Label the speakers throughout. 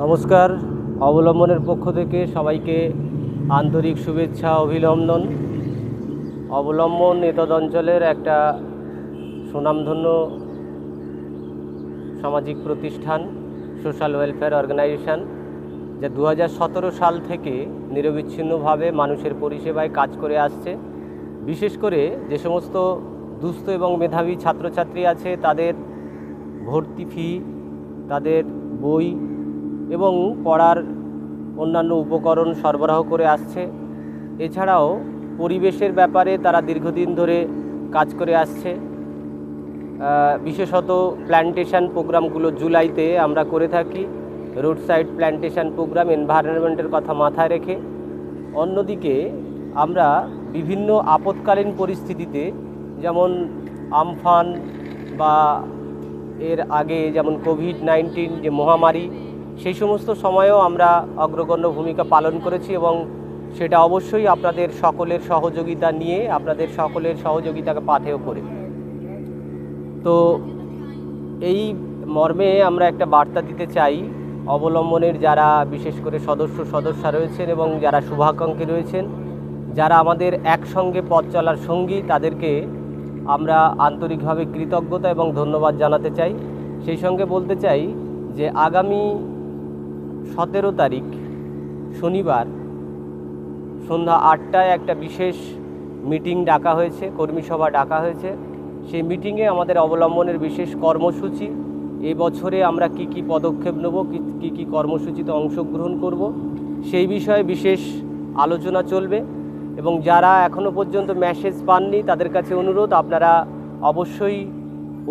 Speaker 1: নমস্কার। অবলম্বনের পক্ষ থেকে সবাইকে আন্তরিক শুভেচ্ছা অভিনন্দন। অবলম্বন এতদ অঞ্চলের একটা সুনামধন্য সামাজিক প্রতিষ্ঠান, সোশ্যাল ওয়েলফেয়ার অর্গানাইজেশন, যা 2017 সাল থেকে নিরবিচ্ছিন্নভাবে মানুষের পরিষেবায় কাজ করে আসছে। বিশেষ করে যে সমস্ত দুস্থ এবং মেধাবী ছাত্রছাত্রী আছে তাদের ভর্তি ফি, তাদের বই এবং পড়ার অন্যান্য উপকরণ সরবরাহ করে আসছে। এছাড়াও পরিবেশের ব্যাপারে তারা দীর্ঘদিন ধরে কাজ করে আসছে। বিশেষত প্ল্যান্টেশন প্রোগ্রামগুলো জুলাইতে আমরা করে থাকি, রোড সাইড প্ল্যান্টেশন প্রোগ্রাম, এনভায়রনমেন্টের কথা মাথায় রেখে। অন্যদিকে আমরা বিভিন্ন আপৎকালীন পরিস্থিতিতে, যেমন আমফান বা এর আগে যেমন কোভিড-19 যে মহামারী, সেই সমস্ত সময়েও আমরা অগ্রগণ্য ভূমিকা পালন করেছি এবং সেটা অবশ্যই আপনাদের সকলের সহযোগিতা নিয়ে, আপনাদের সকলের সহযোগিতাকে পাথেয় করে। তো এই মর্মে আমরা একটা বার্তা দিতে চাই। অবলম্বনের যারা বিশেষ করে সদস্যা রয়েছেন এবং যারা শুভাকাঙ্ক্ষী রয়েছেন, যারা আমাদের একসঙ্গে পথ চলার সঙ্গী, তাদেরকে আমরা আন্তরিকভাবে কৃতজ্ঞতা এবং ধন্যবাদ জানাতে চাই। সেই সঙ্গে বলতে চাই যে আগামী 17 তারিখ শনিবার সন্ধ্যা 8টায় একটা বিশেষ মিটিং ডাকা হয়েছে, কর্মী সভা ডাকা হয়েছে। সেই মিটিংয়ে আমাদের অবলম্বনের বিশেষ কর্মসূচি, এই বছরে আমরা কি কি পদক্ষেপ নেব, কি কি কর্মসূচিতে অংশগ্রহণ করব, সেই বিষয়ে বিশেষ আলোচনা চলবে। এবং যারা এখনও পর্যন্ত মেসেজ পাননি তাদের কাছে অনুরোধ, আপনারা অবশ্যই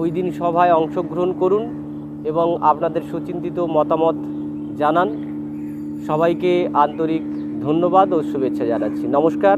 Speaker 1: ওই দিন সভায় অংশগ্রহণ করুন এবং আপনাদের সুচিন্তিত মতামত জানান। সবাইকে আন্তরিক ধন্যবাদ ও শুভেচ্ছা জানাচ্ছি। নমস্কার।